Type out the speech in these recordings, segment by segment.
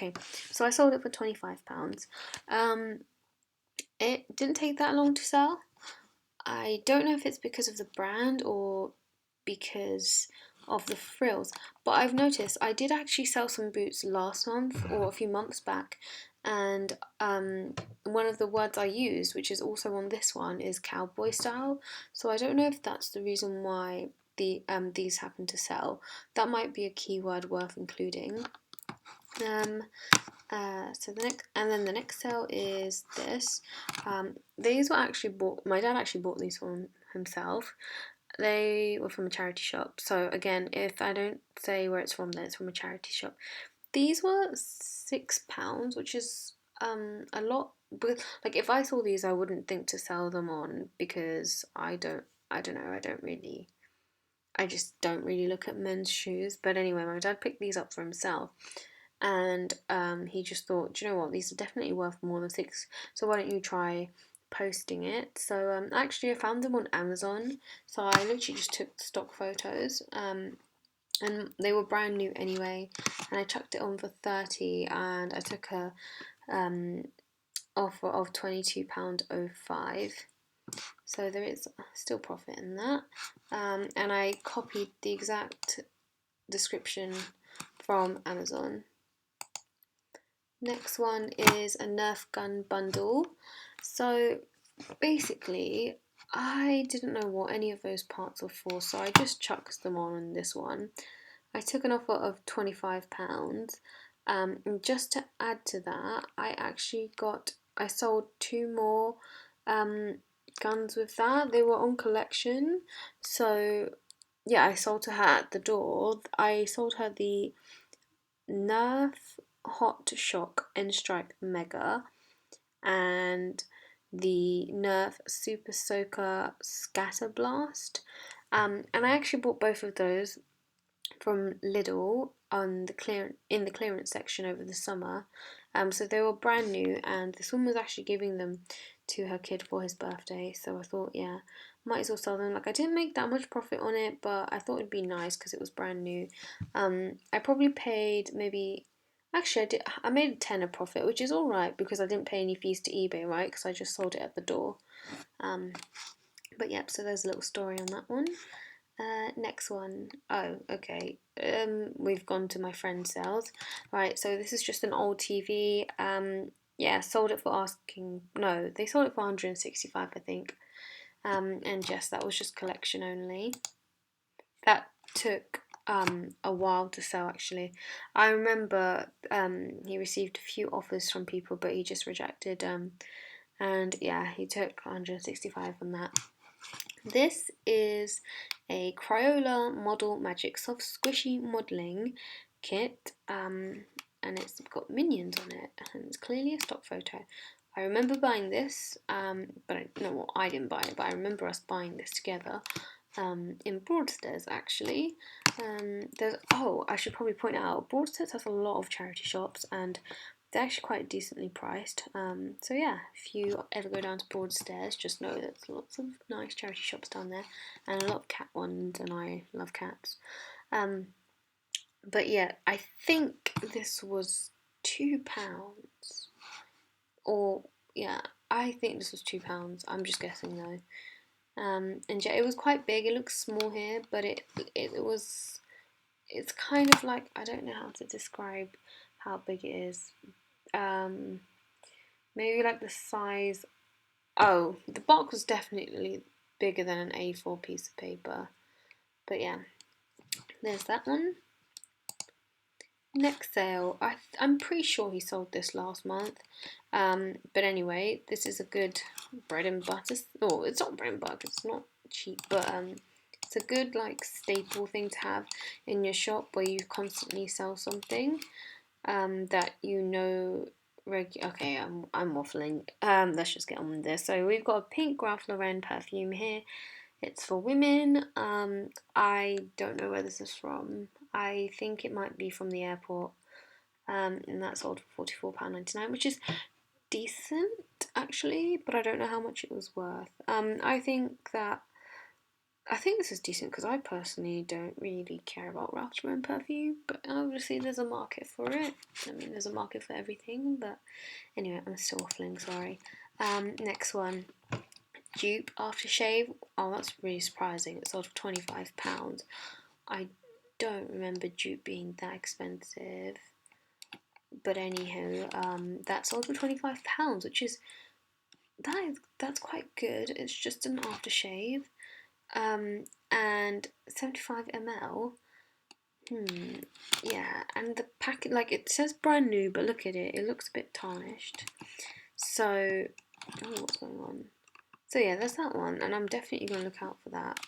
Okay, so I sold it for £25. It didn't take that long to sell. I don't know if it's because of the brand or because of the frills, but I've noticed I did actually sell some boots last month or a few months back, and one of the words I used, which is also on this one, is cowboy style. So I don't know if that's the reason why these happen to sell. That might be a keyword worth including. So the next sale is this. These were actually bought. My dad actually bought these from himself. They were from a charity shop. So again, if I don't say where it's from, then it's from a charity shop. These were £6, which is a lot. But like, if I saw these, I wouldn't think to sell them on because I don't know. I just don't really look at men's shoes. But anyway, my dad picked these up for himself, and he just thought, do you know what, these are definitely worth more than £6, so why don't you try posting it. So actually I found them on Amazon, so I literally just took stock photos, and they were brand new anyway, and I chucked it on for 30, and I took a offer of £22.05, so there is still profit in that. And I copied the exact description from Amazon. Next one is a Nerf gun bundle. So basically, I didn't know what any of those parts were for, so I just chucked them on this one. I took an offer of £25. And just to add to that, I sold 2 more guns with that. They were on collection, so yeah, I sold to her at the door. I sold her the Nerf Hot Shock and Strike Mega and the Nerf Super Soaker Scatter Blast. And I actually bought both of those from Lidl on in the clearance section over the summer. So they were brand new, and this one was actually giving them to her kid for his birthday. So I thought, yeah, might as well sell them. Like, I didn't make that much profit on it, but I thought it'd be nice because it was brand new. I probably paid maybe. Actually, I made a tenner profit, which is all right because I didn't pay any fees to eBay, right? Because I just sold it at the door. But yep, so there's a little story on that one. Next one. Oh, okay. We've gone to my friend's sales. Right, so this is just an old TV. Yeah, sold it for asking. No, they sold it for 165, I think. And yes, that was just collection only. That took a while to sell, actually. I remember he received a few offers from people, but he just rejected. And yeah, he took 165 on that. This is a Crayola Model Magic Soft Squishy Modelling Kit, and it's got minions on it, and it's clearly a stock photo. I remember buying this, but I didn't buy it, but I remember us buying this together in Broadstairs, actually. I should probably point out, Broadstairs has a lot of charity shops, and they're actually quite decently priced. So yeah, if you ever go down to Broadstairs, just know there's lots of nice charity shops down there, and a lot of cat ones, and I love cats. But yeah, I think this was £2, or yeah, I think this was £2. I'm just guessing though. And yeah, it was quite big. It looks small here, but it was. It's kind of like, I don't know how to describe how big it is. Maybe like the size. Oh, the box was definitely bigger than an A4 piece of paper. But yeah, there's that one. Next sale. I'm pretty sure he sold this last month. But anyway, this is a good bread and butter. Oh, it's not bread and butter. It's not cheap, but it's a good like staple thing to have in your shop where you constantly sell something that you know. Okay, I'm waffling. Let's just get on with this. So we've got a pink Ralph Lauren perfume here. It's for women. I don't know where this is from. I think it might be from the airport. And that sold for £44.99, which is decent actually, but I don't know how much it was worth. I think that I think this is decent because I personally don't really care about Rathbone perfume, but obviously there's a market for it. I mean, there's a market for everything, but anyway, I'm still waffling, sorry. Next one, Dupe aftershave. Oh, that's really surprising. It's sold for £25. I don't remember Dupe being that expensive, but anywho, that sold for £25, which is that's quite good. It's just an aftershave. And 75 ml. Yeah, and the packet, like, it says brand new, but look at it, it looks a bit tarnished. So, oh, what's going on? So yeah, there's that one, and I'm definitely going to look out for that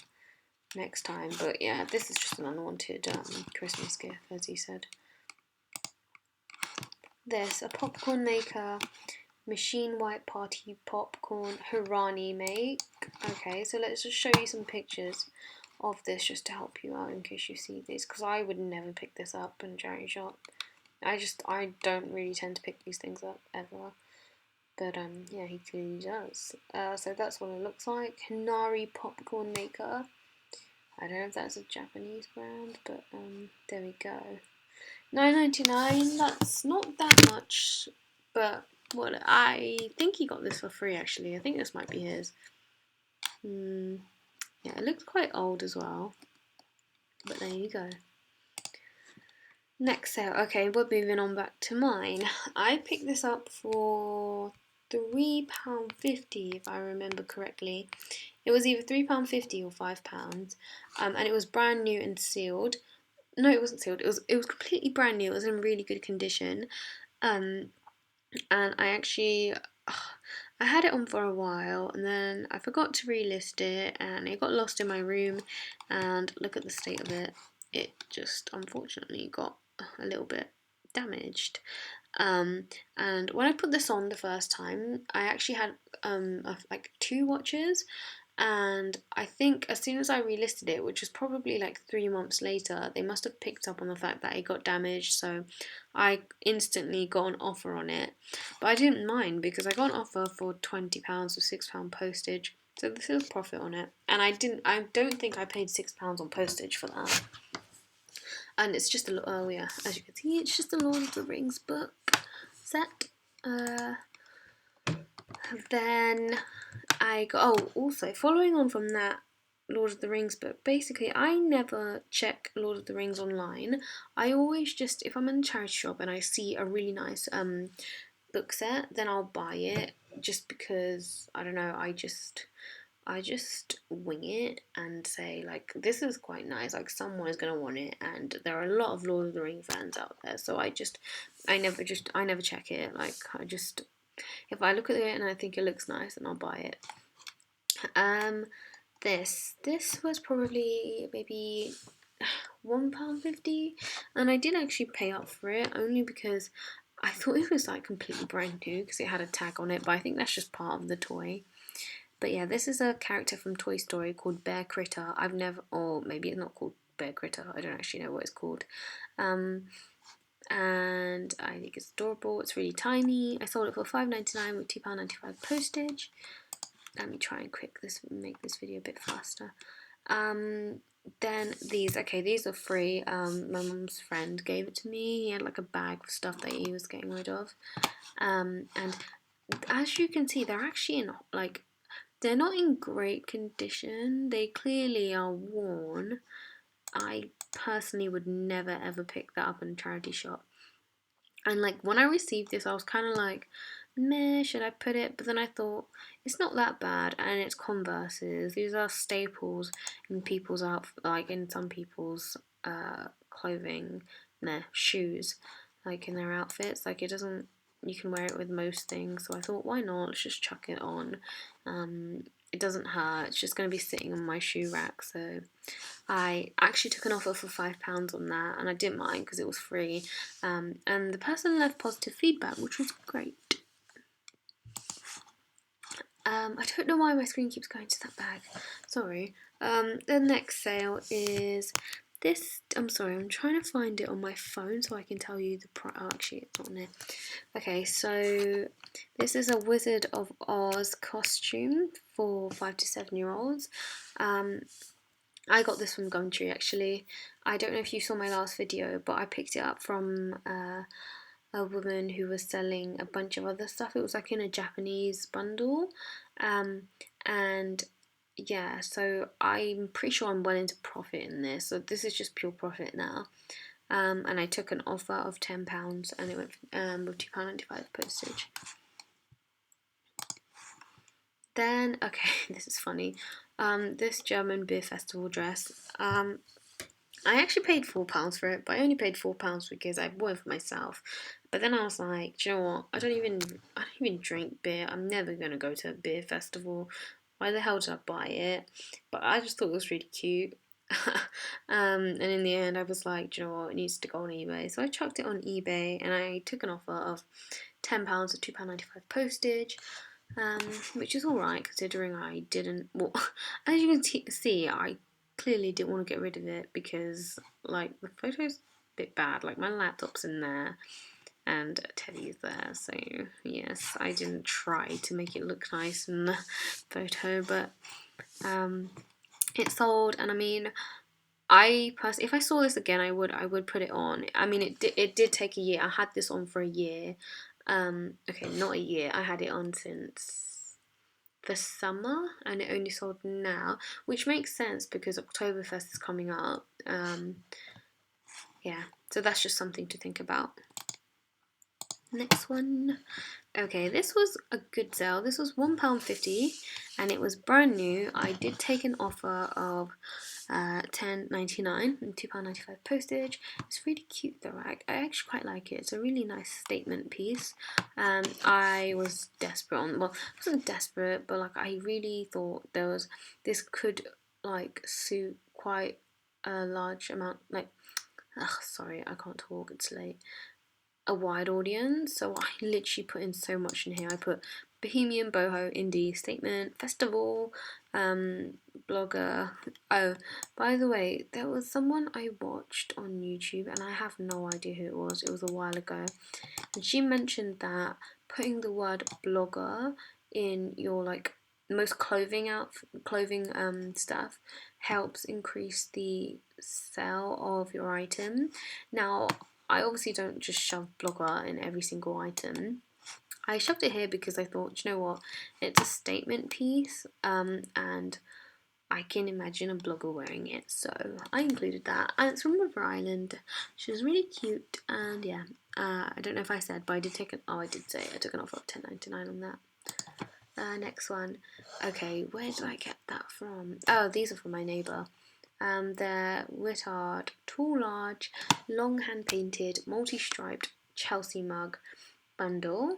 next time. But yeah, this is just an unwanted Christmas gift, as he said. This, a popcorn maker, machine white party popcorn Harani make. Okay, so let's just show you some pictures of this just to help you out in case you see this, because I would never pick this up in a charity shop. I don't really tend to pick these things up ever. But yeah, he clearly does. So that's what it looks like. Hinari popcorn maker. I don't know if that's a Japanese brand, but there we go. $9.99. That's not that much, but what I think he got this for free actually. I think this might be his. Yeah, it looks quite old as well. But there you go. Next sale. Okay, we're moving on back to mine. I picked this up for £3.50 if I remember correctly. It was either £3.50 or £5, and it was brand new and sealed. No, it wasn't sealed. It was completely brand new. It was in really good condition, and I actually I had it on for a while, and then I forgot to relist it, and it got lost in my room. And look at the state of it. It just unfortunately got a little bit damaged. And when I put this on the first time, I actually had like 2 watches, and I think as soon as I relisted it, which was probably like 3 months later, they must have picked up on the fact that it got damaged, so I instantly got an offer on it. But I didn't mind because I got an offer for £20 with £6 postage, so this is profit on it. And I don't think I paid £6 on postage for that. And it's just a, oh yeah, as you can see, it's just a Lord of the Rings book set. Then I got, oh, also following on from that Lord of the Rings book, basically I never check Lord of the Rings online. I always just, if I'm in a charity shop and I see a really nice book set, then I'll buy it, just because, I don't know, I just wing it and say, like, this is quite nice, like someone is going to want it, and there are a lot of Lord of the Rings fans out there, so I never check it. Like, if I look at it and I think it looks nice, then I'll buy it. This was probably maybe £1.50, and I did actually pay up for it only because I thought it was like completely brand new because it had a tag on it, but I think that's just part of the toy. But yeah, this is a character from Toy Story called Bear Critter. I've never, or maybe it's not called Bear Critter, I don't actually know what it's called. And I think it's adorable. It's really tiny. I sold it for £5.99 with £2.95 postage. Let me try and make this video a bit faster. Then these are free. My mum's friend gave it to me. He had like a bag of stuff that he was getting rid of. And as you can see, they're actually in, like, they're not in great condition. They clearly are worn. I personally would never ever pick that up in a charity shop. And like, when I received this, I was kind of like, meh, should I put it? But then I thought, it's not that bad, and it's Converses. These are staples in people's in some people's clothing, shoes, like in their outfits. Like, it doesn't, you can wear it with most things. So I thought, why not? Let's just chuck it on. It doesn't hurt. It's just going to be sitting on my shoe rack. So I actually took an offer for £5 on that, and I didn't mind because it was free. And the person left positive feedback, which was great. I don't know why my screen keeps going to that bag. Sorry. The next sale is this. I'm sorry, I'm trying to find it on my phone so I can tell you the price. Oh, actually, it's not on it. Okay, so this is a Wizard of Oz costume for 5 to 7 year olds. I got this from Gumtree actually. I don't know if you saw my last video, but I picked it up from a woman who was selling a bunch of other stuff. It was like in a Japanese bundle. Um, and yeah, so I'm pretty sure I'm well into profit in this. So this is just pure profit now. And I took an offer of £10 and it went with £2.95 postage. Then, okay, this is funny. This German beer festival dress. I actually paid £4 for it, but I only paid £4 because I bought it for myself. But then I was like, do you know what? I don't even drink beer. I'm never gonna go to a beer festival. Why the hell did I buy it? But I just thought it was really cute. And in the end, I was like, do you know what? It needs to go on eBay. So I chucked it on eBay, and I took an offer of £10 at £2.95 postage. Which is alright considering I didn't. Well, as you can see, I clearly didn't want to get rid of it because, like, the photo's a bit bad. Like, my laptop's in there and Teddy's there, so yes, I didn't try to make it look nice in the photo, but it sold, and I mean, if I saw this again, I would put it on. I mean, it did take a year. I had this on for a year. Okay, not a year. I had it on since the summer, and it only sold now, which makes sense because Oktoberfest is coming up. Yeah, so that's just something to think about. Next one. Okay, this was a good sale. This was £1.50 and it was brand new. I did take an offer of £10.99 and £2.95 postage. It's really cute though. I actually quite like it. It's a really nice statement piece. I was desperate on, well, I wasn't desperate, but like I really thought this could like suit quite a large amount, like, sorry, I can't talk, it's late. A wide audience, so I literally put in so much in here. I put Bohemian, Boho, Indie, Statement, Festival, Blogger. Oh, by the way, there was someone I watched on YouTube and I have no idea who it was. It was a while ago, and she mentioned that putting the word blogger in your like most clothing stuff helps increase the sale of your item. Now, I obviously don't just shove blogger in every single item. I shoved it here because I thought, you know what, it's a statement piece, and I can imagine a blogger wearing it, so I included that. And it's from River Island. She was really cute, and yeah, I don't know if I said, but I did take I did say I took an offer of £10.99 on that. Next one. Okay, where did I get that from? Oh, these are from my neighbour. They're Wittard Tall Large Long Hand Painted Multi-Striped Chelsea Mug bundle.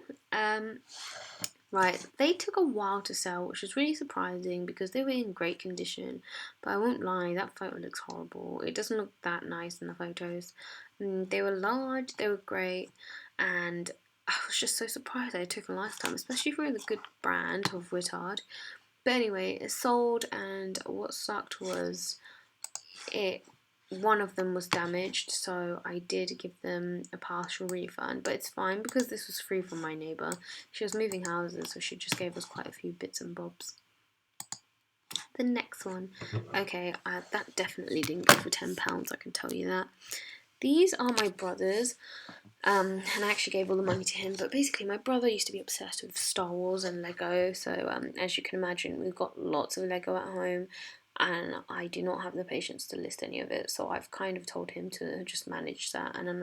Right, they took a while to sell, which was really surprising because they were in great condition. But I won't lie, that photo looks horrible. It doesn't look that nice in the photos. They were large, they were great, and I was just so surprised they took a lifetime, especially for the good brand of Wittard. But anyway, it sold, and what sucked was one of them was damaged, so I did give them a partial refund, but it's fine because this was free from my neighbour. She was moving houses, so she just gave us quite a few bits and bobs. The next one, okay, that definitely didn't go for £10, I can tell you that. These are my brother's, and I actually gave all the money to him, but basically my brother used to be obsessed with Star Wars and Lego, so as you can imagine, we've got lots of Lego at home, and I do not have the patience to list any of it, so I've kind of told him to just manage that, and then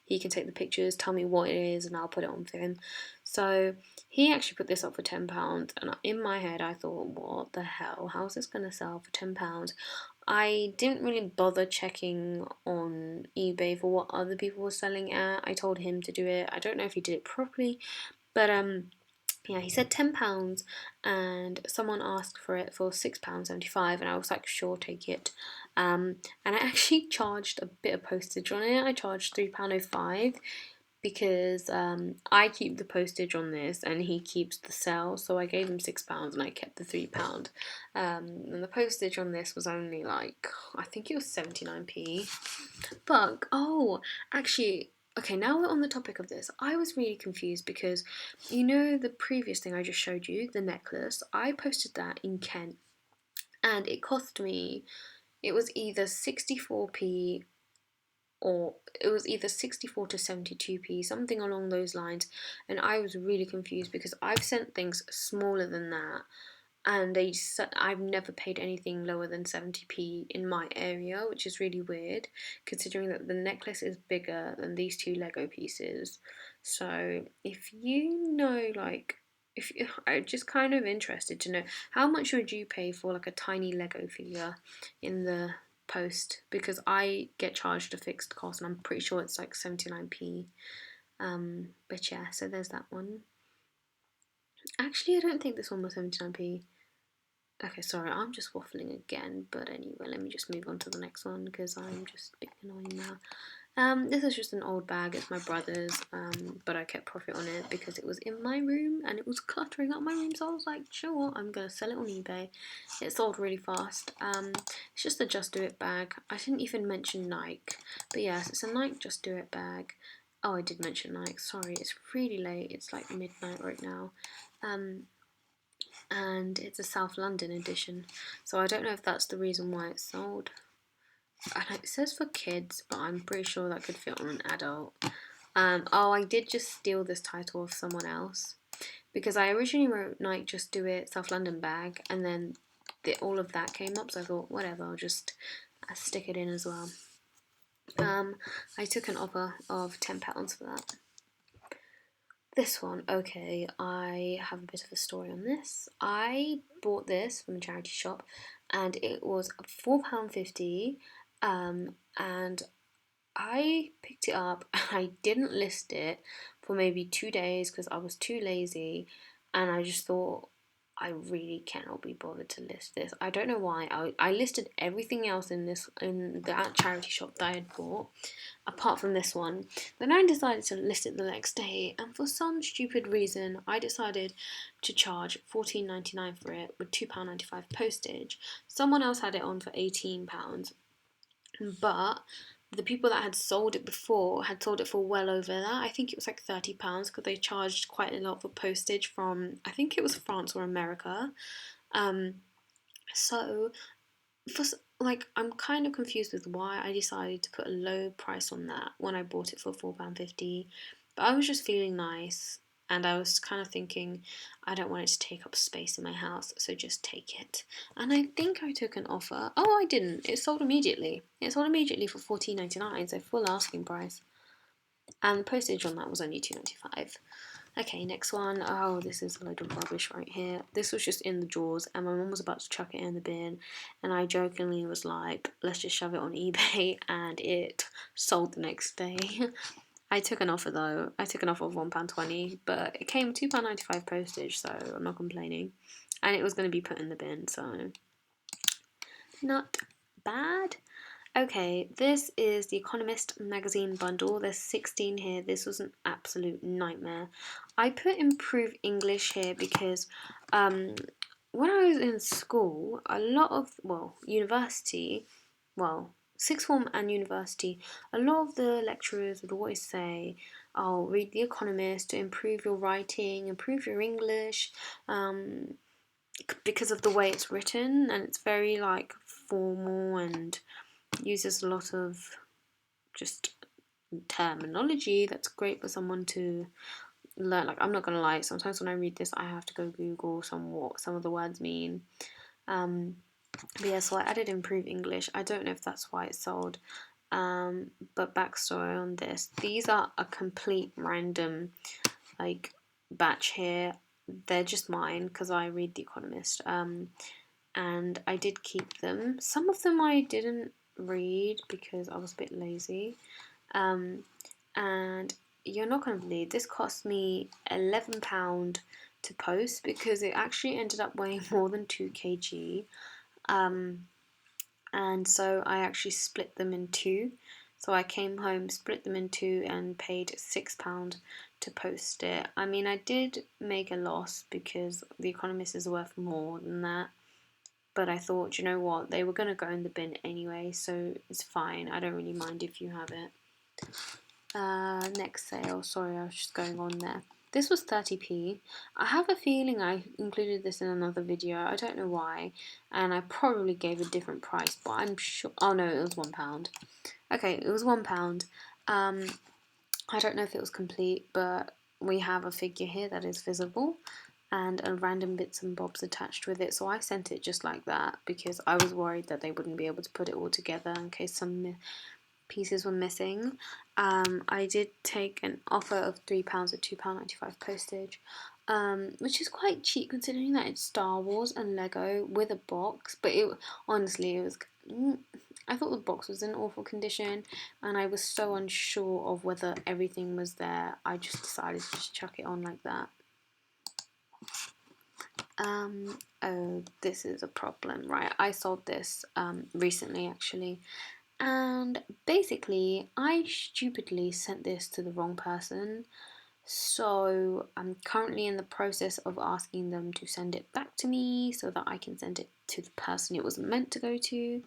he can take the pictures, tell me what it is, and I'll put it on for him. So he actually put this up for £10, and in my head I thought, what the hell, how's this going to sell for £10? I didn't really bother checking on eBay for what other people were selling at. I told him to do it. I don't know if he did it properly, but yeah, he said £10, and someone asked for it for £6.75, and I was like, sure, take it. And I actually charged a bit of postage on it. I charged £3.05 because I keep the postage on this and he keeps the sale, so I gave him £6 and I kept the £3. And the postage on this was only like, I think it was 79p. But actually, okay, now we're on the topic of this. I was really confused because, you know, the previous thing I just showed you, the necklace, I posted that in Kent. and it cost me, it was either 64p or it was either 64 to 72p, something along those lines. And I was really confused because I've sent things smaller than that, and I've never paid anything lower than 70p in my area, which is really weird considering that the necklace is bigger than these two Lego pieces. So if you know, like, if I'm just kind of interested to know how much would you pay for like a tiny Lego figure in the post, because I get charged a fixed cost and I'm pretty sure it's like 79p. But yeah, so there's that one. Actually, I don't think this one was 79p. Okay, sorry, I'm just waffling again, but anyway, let me just move on to the next one because I'm just being annoying now. This is just an old bag, it's my brother's, but I kept profit on it because it was in my room and it was cluttering up my room, so I was like, sure, I'm gonna sell it on eBay. It sold really fast. It's just a Just Do It bag. I didn't even mention Nike, but yes, it's a Nike Just Do It bag. Oh, I did mention Nike, sorry, it's really late, it's like midnight right now. And it's a South London edition, so I don't know if that's the reason why it's sold. And it says for kids, but I'm pretty sure that could fit on an adult. Oh, I did just steal this title of someone else because I originally wrote Nike Just Do It South London bag, and then all of that came up, so I thought whatever, I'll just stick it in as well. I took an offer of £10 for that. This one, okay, I have a bit of a story on this. I bought this from a charity shop and it was £4.50, and I picked it up and I didn't list it for maybe 2 days because I was too lazy, and I just thought I really cannot be bothered to list this. I don't know why. I listed everything else in that charity shop that I had bought apart from this one. Then I decided to list it the next day, and for some stupid reason, I decided to charge £14.99 for it with £2.95 postage. Someone else had it on for £18, but the people that had sold it before had sold it for well over that. I think it was like £30 because they charged quite a lot for postage from, I think it was France or America. So for like, I'm kind of confused with why I decided to put a low price on that when I bought it for £4.50. But I was just feeling nice, and I was kind of thinking I don't want it to take up space in my house, so just take it. And I think I took an offer. Oh, I didn't. It sold immediately. It sold immediately for £14.99, so full asking price. And the postage on that was only £2.95. Okay, next one. Oh, this is a load of rubbish right here. This was just in the drawers, and my mum was about to chuck it in the bin, and I jokingly was like, let's just shove it on eBay, and it sold the next day. I took an offer though. I took an offer of £1.20, but it came £2.95 postage, so I'm not complaining. And it was going to be put in the bin, so not bad. Okay, this is the Economist magazine bundle. There's 16 here. This was an absolute nightmare. I put improve English here because when I was in school, a lot of, university, sixth form and university, a lot of the lecturers would always say, oh, read The Economist to improve your writing, improve your English, because of the way it's written, and it's very like formal and uses a lot of just terminology that's great for someone to learn. Like, I'm not gonna lie, sometimes when I read this I have to go Google what some of the words mean. But yeah, so I added improve English. I don't know if that's why it's sold. But backstory on this, these are a complete random like batch here. They're just mine because I read The Economist. And I did keep them. Some of them I didn't read because I was a bit lazy. And you're not going to believe this cost me £11 to post because it actually ended up weighing more than 2 kg. And so I actually split them in two. So I came home, split them in two, and paid £6 to post it. I mean, I did make a loss because The Economist is worth more than that. But I thought, you know what, they were going to go in the bin anyway, so it's fine. I don't really mind if you have it. Next sale, sorry, I was just going on there. This was 30p. I have a feeling I included this in another video. I don't know why, and I probably gave a different price, but I'm sure. Oh no, it was £1. Okay, it was £1. I don't know if it was complete, but we have a figure here that is visible and a random bits and bobs attached with it. So I sent it just like that because I was worried that they wouldn't be able to put it all together in case some pieces were missing. I did take an offer of £3 at £2.95 postage, which is quite cheap considering that it's Star Wars and Lego with a box. But it honestly, it was. I thought the box was in awful condition, and I was so unsure of whether everything was there. I just decided to just chuck it on like that. Oh, this is a problem, right? I sold this recently actually, and basically I stupidly sent this to the wrong person. So I'm currently in the process of asking them to send it back to me so that I can send it to the person it was meant to go to.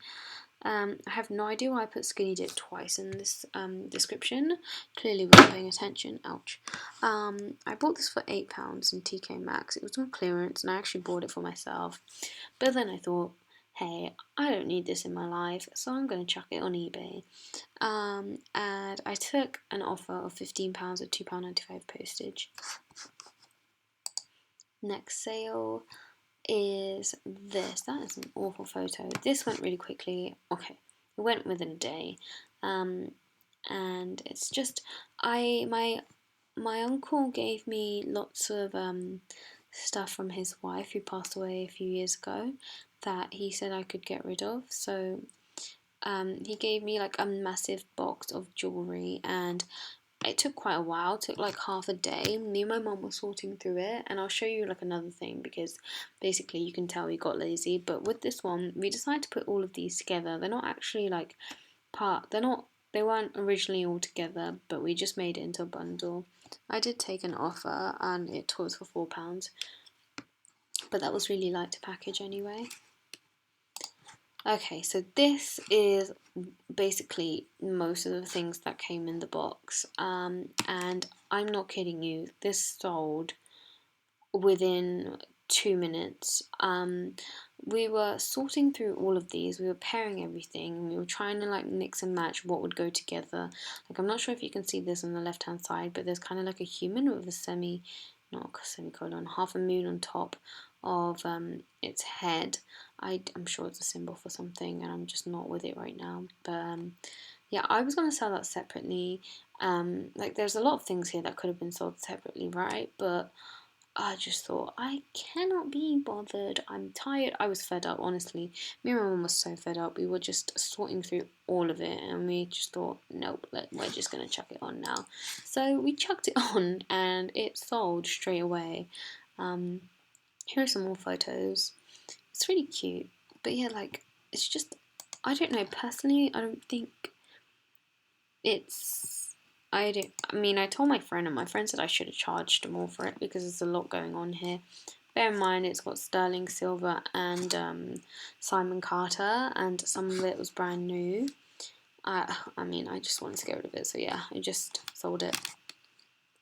I have no idea why I put skinny dip twice in this description. Clearly wasn't paying attention. Ouch. I bought this for £8 in TK Maxx. It was on clearance and I actually bought it for myself. But then I thought, hey, I don't need this in my life, so I'm going to chuck it on eBay. And I took an offer of £15 at £2.95 postage. Next sale is this. That is an awful photo. This went really quickly. Okay, it went within a day. And it's just my uncle gave me lots of stuff from his wife who passed away a few years ago that he said I could get rid of. So he gave me like a massive box of jewellery, and it took quite a while. It took like half a day. Me and my mum were sorting through it, and I'll show you like another thing because basically you can tell we got lazy. But with this one, we decided to put all of these together. They're not actually like they weren't originally all together, but we just made it into a bundle. I did take an offer and it was for £4, but that was really light to package anyway. Okay, so this is basically most of the things that came in the box, and I'm not kidding you, this sold within 2 minutes. We were sorting through all of these, we were pairing everything, we were trying to like mix and match what would go together. Like, I'm not sure if you can see this on the left hand side, but there's kind of like a human with a semicolon, half a moon on top of its head. I'm sure it's a symbol for something and I'm just not with it right now, but yeah, I was going to sell that separately. Like, there's a lot of things here that could have been sold separately, right? But I just thought, I cannot be bothered. I'm tired. I was fed up, honestly. Me and my mum was so fed up. We were just sorting through all of it, and we just thought, nope, we're just going to chuck it on now. So we chucked it on, and it sold straight away. Here are some more photos. It's really cute. But yeah, like, it's just, I don't know. Personally, I don't think it's... I told my friend, and my friend said I should have charged more for it because there's a lot going on here. Bear in mind, it's got sterling silver and Simon Carter, and some of it was brand new. I just wanted to get rid of it, so yeah, I just sold it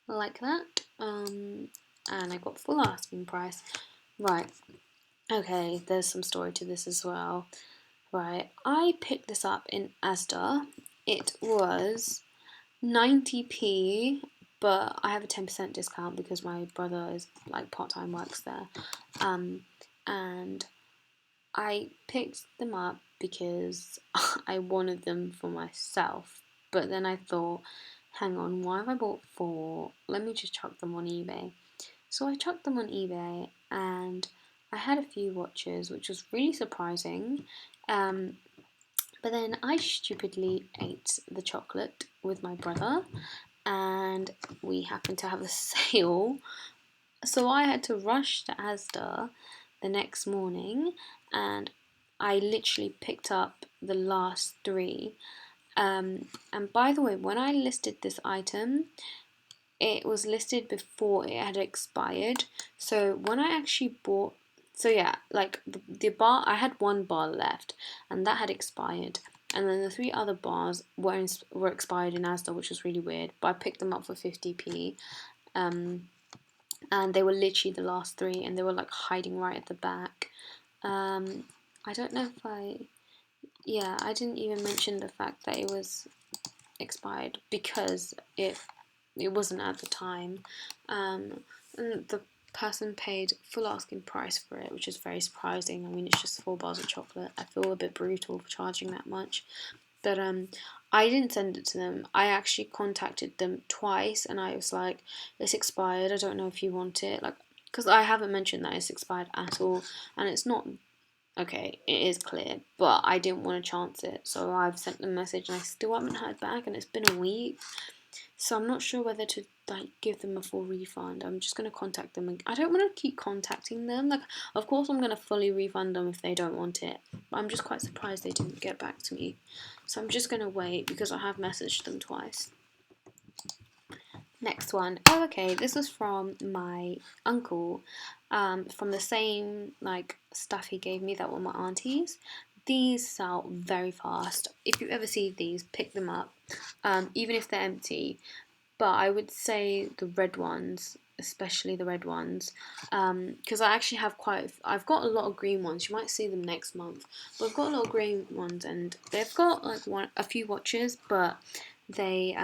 like that. And I got full asking price. Right. Okay, there's some story to this as well. Right, I picked this up in Asda. It was 90p, but I have a 10% discount because my brother is like part-time works there. And I picked them up because I wanted them for myself. But then I thought, hang on, why have I bought 4? Let me just chuck them on eBay. So I chucked them on eBay and I had a few watches, which was really surprising. But then I stupidly ate the chocolate with my brother, and we happened to have a sale. So I had to rush to Asda the next morning, and I literally picked up the last 3. And by the way, when I listed this item, it was listed before it had expired. So when I actually bought... So yeah, like the bar, I had 1 bar left, and that had expired. And then the 3 other bars were expired in Asda, which was really weird. But I picked them up for 50p. and they were literally the last 3, and they were like hiding right at the back. I don't know if I didn't even mention the fact that it was expired because it wasn't at the time. And the person paid full asking price for it, which is very surprising. I mean, it's just 4 bars of chocolate. I feel a bit brutal for charging that much. But I didn't send it to them. I actually contacted them twice, and I was like, "It's expired. I don't know if you want it." Like, because I haven't mentioned that it's expired at all, and it's not. Okay, it is clear, but I didn't want to chance it, so I've sent them a message, and I still haven't heard back, and it's been a week. So I'm not sure whether to like give them a full refund. I'm just gonna contact them. And I don't want to keep contacting them. Like, of course I'm gonna fully refund them if they don't want it. But I'm just quite surprised they didn't get back to me. So I'm just gonna wait because I have messaged them twice. Next one. Oh, okay. This was from my uncle. From the same like stuff he gave me that were my auntie's. These sell very fast. If you ever see these, pick them up. Even if they're empty. But I would say the red ones, especially the red ones, because I actually have I've got a lot of green ones. You might see them next month, but I've got a lot of green ones, and they've got like a few watches, but they're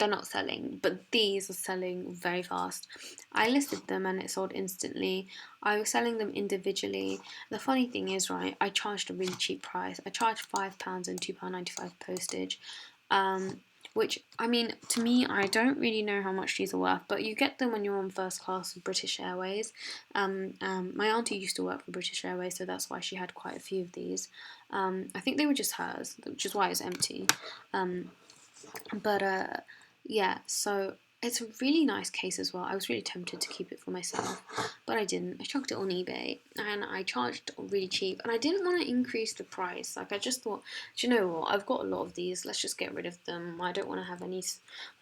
not selling. But these are selling very fast. I listed them and it sold instantly. I was selling them individually. The funny thing is, right, I charged a really cheap price. I charged £5 and £2.95 postage. Which, I mean, to me, I don't really know how much these are worth, but you get them when you're on first class with British Airways. My auntie used to work for British Airways, so that's why she had quite a few of these. I think they were just hers, which is why it's empty. Yeah, so it's a really nice case as well. I was really tempted to keep it for myself, but I didn't. I chucked it on eBay and I charged really cheap, and I didn't want to increase the price. Like, I just thought, do you know what? I've got a lot of these. Let's just get rid of them. I don't want to have any,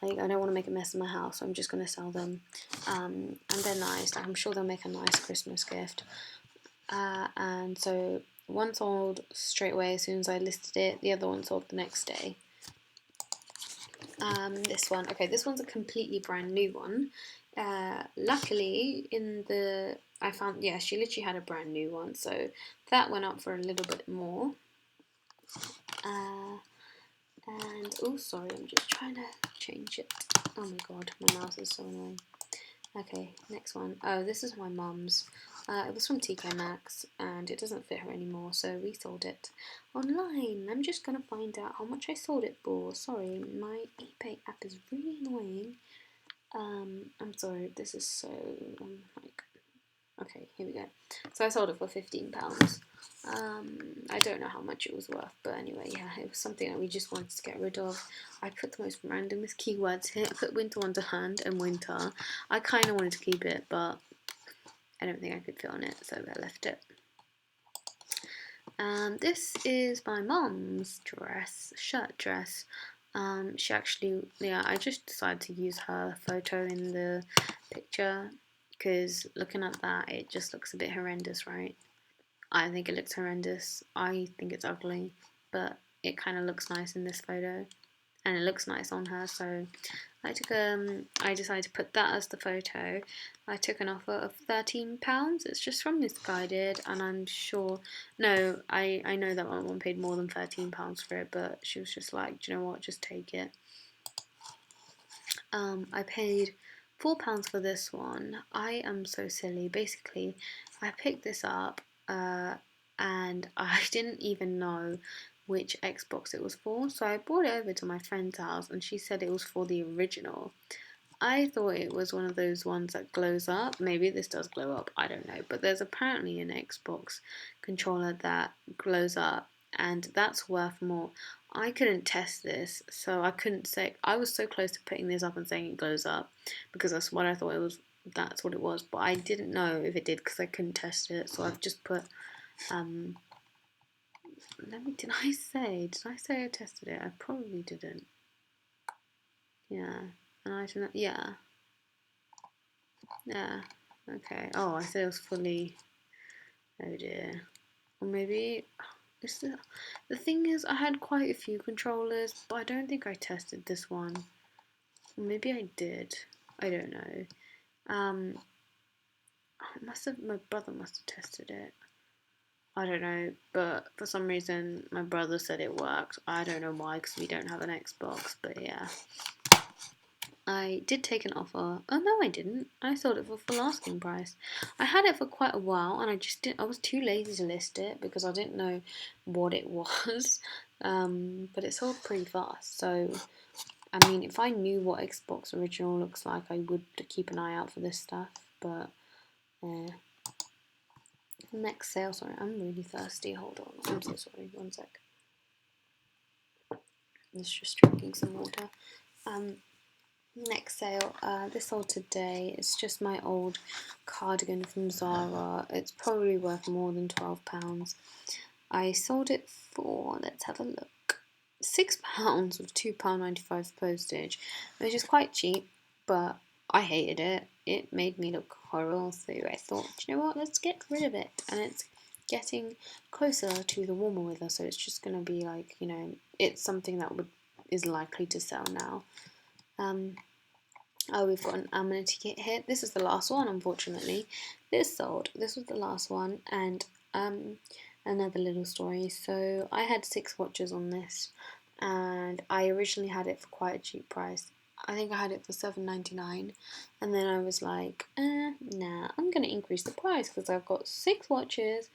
like, I don't want to make a mess of my house, so I'm just going to sell them. And they're nice. Like, I'm sure they'll make a nice Christmas gift. And so one sold straight away as soon as I listed it. The other one sold the next day. This one, okay, this one's a completely brand new one. Luckily, I found, yeah, she literally had a brand new one, so that went up for a little bit more. And, oh, sorry, I'm just trying to change it. Oh my god, my mouse is so annoying. Okay, next one. Oh, this is my mum's. It was from TK Maxx, and it doesn't fit her anymore, so we sold it online. I'm just gonna find out how much I sold it for. Sorry, my eBay app is really annoying. I'm sorry, this is so, like, okay, here we go. So I sold it for £15. I don't know how much it was worth, but anyway, yeah, it was something that we just wanted to get rid of. I put the most randomest keywords here. I put Winter Wonderland and winter. I kind of wanted to keep it, but I don't think I could fit on it, so I left it. This is my mum's shirt dress. She actually, yeah, I just decided to use her photo in the picture because looking at that, it just looks a bit horrendous, right? I think it looks horrendous. I think it's ugly, but it kind of looks nice in this photo, and it looks nice on her. So I decided to put that as the photo. I took an offer of £13. It's just from Misguided, and I'm sure. No, I know that my mum paid more than £13 for it, but she was just like, do you know what? Just take it. I paid £4 for this one. I am so silly. Basically, I picked this up and I didn't even know which Xbox it was for, so I brought it over to my friend's house and she said it was for the original. I thought it was one of those ones that glows up. Maybe this does glow up, I don't know, but there's apparently an Xbox controller that glows up and that's worth more. I couldn't test this, so I couldn't say. I was so close to putting this up and saying it glows up because that's what I thought it was. That's what it was, but I didn't know if it did because I couldn't test it. So I've just put. Did I say I tested it? I probably didn't. Yeah, and I don't know. Yeah. Yeah. Okay. Oh, I said it was fully. Oh dear. Or maybe. The thing is, I had quite a few controllers, but I don't think I tested this one. Maybe I did. I don't know. My brother must have tested it. I don't know, but for some reason my brother said it worked. I don't know why, because we don't have an Xbox, but yeah. I did take an offer. Oh no, I didn't. I sold it for full asking price. I had it for quite a while, and I was too lazy to list it because I didn't know what it was. But it sold pretty fast. So, I mean, if I knew what Xbox Original looks like, I would keep an eye out for this stuff. But next sale. Sorry, I'm really thirsty. Hold on. I'm so sorry. One sec. It's just drinking some water. Next sale, this sold today. It's just my old cardigan from Zara. It's probably worth more than £12. I sold it for, let's have a look, £6 with £2.95 postage, which is quite cheap, but I hated it. It made me look horrible, so I thought, you know what, let's get rid of it. And it's getting closer to the warmer weather, so it's just going to be like, you know, it's something that is likely to sell now. Oh, we've got an amenity kit here. This is the last one, unfortunately. This sold. This was the last one, and another little story. So I had 6 watches on this, and I originally had it for quite a cheap price. I think I had it for £7.99, and then I was like, nah, I'm gonna increase the price because I've got 6 watches,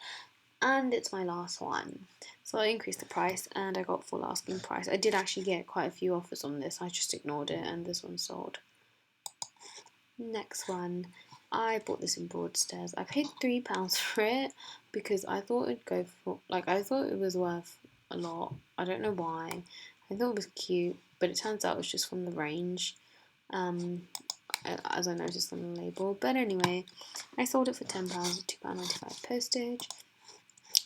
and it's my last one. So I increased the price, and I got full asking price. I did actually get quite a few offers on this. I just ignored it, and this one sold. Next one, I bought this in Broadstairs. I paid £3 for it because I thought it'd go for, like, I thought it was worth a lot. I don't know why. I thought it was cute, but it turns out it was just from the range, as I noticed on the label. But anyway, I sold it for £10 with £2.95 postage.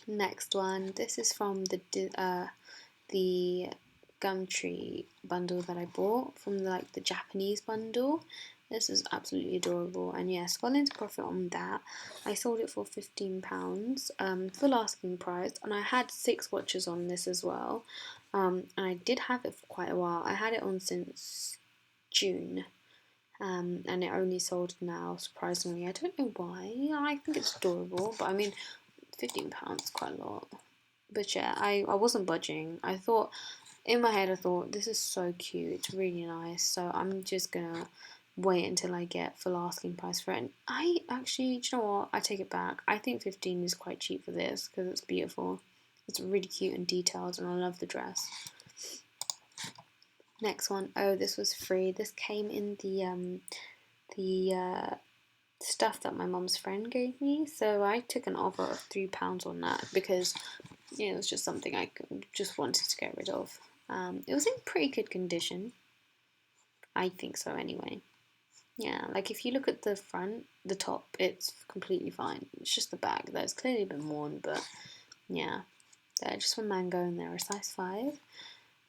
Next one, this is from the Gumtree bundle that I bought from the Japanese bundle. This is absolutely adorable, and yes, well into profit on that. I sold it for £15, full asking price, and I had 6 watches on this as well. And I did have it for quite a while. I had it on since June, and it only sold now, surprisingly. I don't know why. I think it's adorable, but I mean, £15 is quite a lot. But yeah, I wasn't budging. In my head, I thought, this is so cute, it's really nice, so I'm just gonna wait until I get full asking price for it. And I actually, do you know what, I take it back. I think 15 is quite cheap for this, because it's beautiful. It's really cute and detailed, and I love the dress. Next one, oh, this was free. This came in the stuff that my mum's friend gave me, so I took an offer of £3 on that, because it was just something I just wanted to get rid of. It was in pretty good condition. I think so anyway. Yeah, like if you look at the front, the top, it's completely fine. It's just the back that's clearly been worn, but yeah. They're just from Mango and they're a size 5.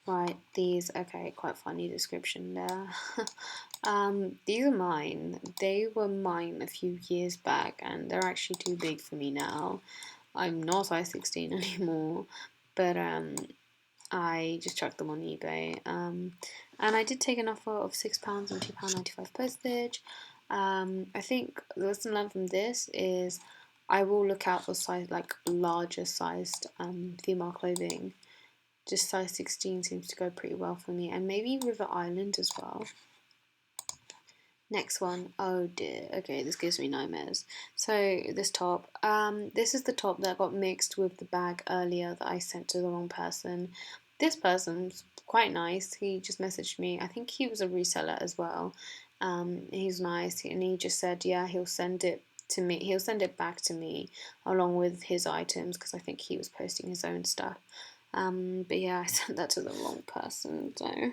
Right, these, okay, quite funny description there. These are mine. They were mine a few years back and they're actually too big for me now. I'm not size 16 anymore, but I just chucked them on eBay. And I did take an offer of £6 and £2.95 postage. I think the lesson learned from this is I will look out for larger sized female clothing. Just size 16 seems to go pretty well for me, and maybe River Island as well. Next one, oh dear, okay, this gives me nightmares. So this top, this is the top that got mixed with the bag earlier that I sent to the wrong person. This person's quite nice. He just messaged me. I think he was a reseller as well. He's nice, and he just said, yeah, he'll send it to me. He'll send it back to me along with his items because I think he was posting his own stuff. But yeah, I sent that to the wrong person. So,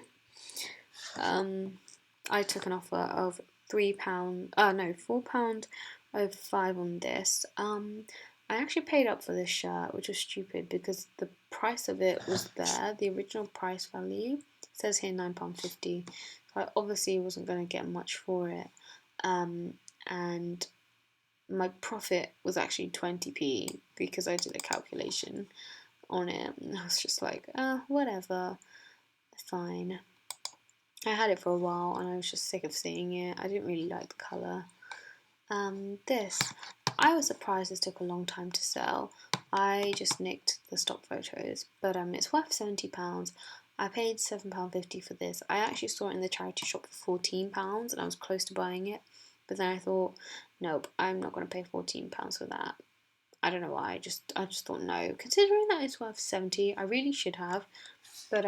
I took an offer of £4.05 on this. I actually paid up for this shirt, which was stupid because the price of it was there. The original price value says here £9.50. So I obviously wasn't going to get much for it. And my profit was actually 20p because I did a calculation on it. And I was just like, whatever, fine. I had it for a while and I was just sick of seeing it. I didn't really like the colour. This, I was surprised this took a long time to sell. I just nicked the stock photos, but it's worth £70. I paid £7.50 for this. I actually saw it in the charity shop for £14 and I was close to buying it, but then I thought, nope, I'm not going to pay £14 for that. I don't know why, I just thought no. Considering that it's worth 70, I really should have. But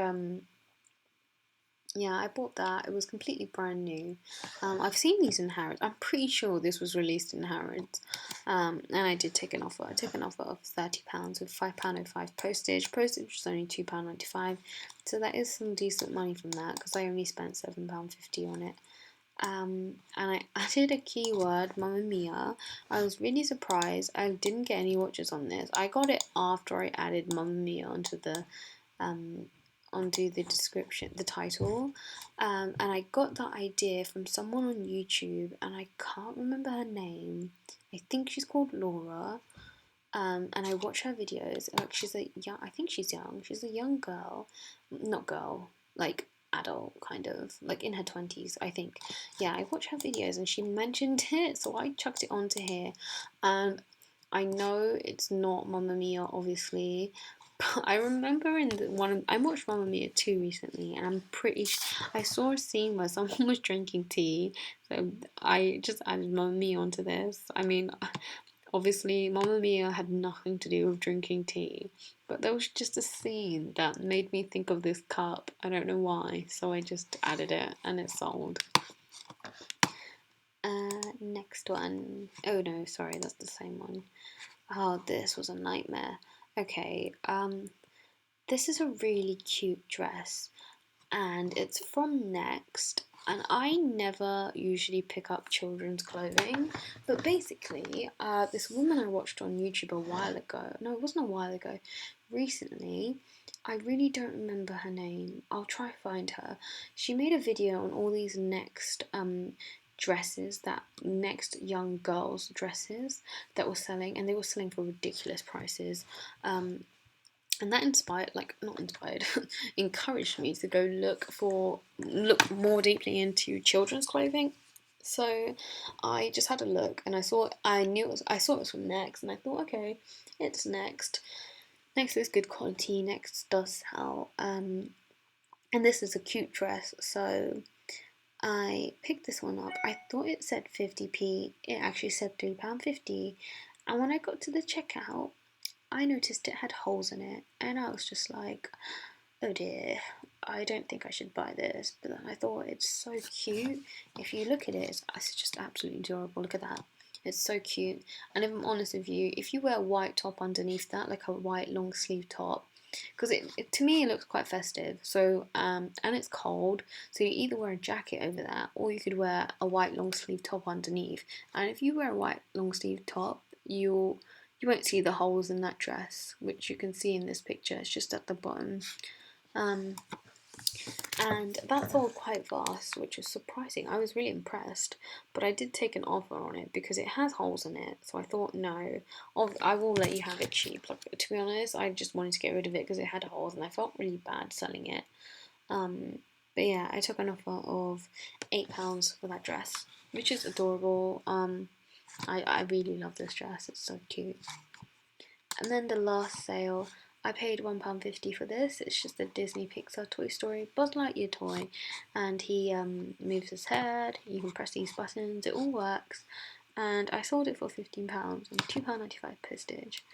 yeah, I bought that. It was completely brand new. I've seen these in Harrods. I'm pretty sure this was released in Harrods. And I did take an offer. I took an offer of £30 with £5.05 postage. Postage was only £2.95. So that is some decent money from that because I only spent £7.50 on it. And I added a keyword, Mamma Mia. I was really surprised. I didn't get any watches on this. I got it after I added Mamma Mia onto the description, the title, and I got that idea from someone on YouTube, and I can't remember her name. I think she's called Lawra, and I watch her videos. Like I think she's young. She's a young girl, not girl, like adult kind of, like in her 20s, I think. Yeah, I watch her videos, and she mentioned it, so I chucked it onto here, and I know it's not Mamma Mia, obviously. I remember I watched Mamma Mia 2 recently, and I'm pretty I saw a scene where someone was drinking tea, so I just added Mamma Mia onto this. I mean, obviously Mamma Mia had nothing to do with drinking tea, but there was just a scene that made me think of this cup. I don't know why, so I just added it, and it sold. Next one. Oh no, sorry, that's the same one. Oh, this was a nightmare. Okay, this is a really cute dress, and it's from Next. And I never usually pick up children's clothing, but basically, this woman I watched on YouTube a while ago. No, it wasn't a while ago. Recently, I really don't remember her name. I'll try to find her. She made a video on all these Next dresses, that Next young girls dresses that were selling, and they were selling for ridiculous prices. And that not inspired, encouraged me to go look more deeply into children's clothing. So I just had a look, and I saw it was from Next, and I thought, okay, it's Next. Next is good quality. Next does sell. And this is a cute dress, so I picked this one up. I thought it said 50p. It actually said £3.50. And when I got to the checkout, I noticed it had holes in it, and I was just like, oh dear, I don't think I should buy this. But then I thought, it's so cute. If you look at it, it's just absolutely adorable. Look at that. It's so cute. And if I'm honest with you, if you wear a white top underneath that, like a white long sleeve top, because to me it looks quite festive. So and it's cold, so you either wear a jacket over that, or you could wear a white long sleeve top underneath. And if you wear a white long sleeve top, you won't see the holes in that dress, which you can see in this picture. It's just at the bottom. And that sold quite fast, which was surprising. I was really impressed, but I did take an offer on it because it has holes in it. So I thought, no, I will let you have it cheap. Like, to be honest, I just wanted to get rid of it because it had holes, and I felt really bad selling it. But yeah, I took an offer of £8 for that dress, which is adorable. I really love this dress. It's so cute. And then the last sale, I paid £1.50 for this. It's just a Disney Pixar Toy Story Buzz Lightyear toy, and he moves his head. You can press these buttons. It all works, and I sold it for £15 and £2.95 postage.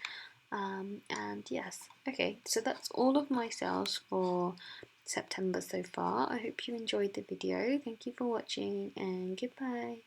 And yes, okay, so that's all of my sales for September so far. I hope you enjoyed the video. Thank you for watching, and goodbye.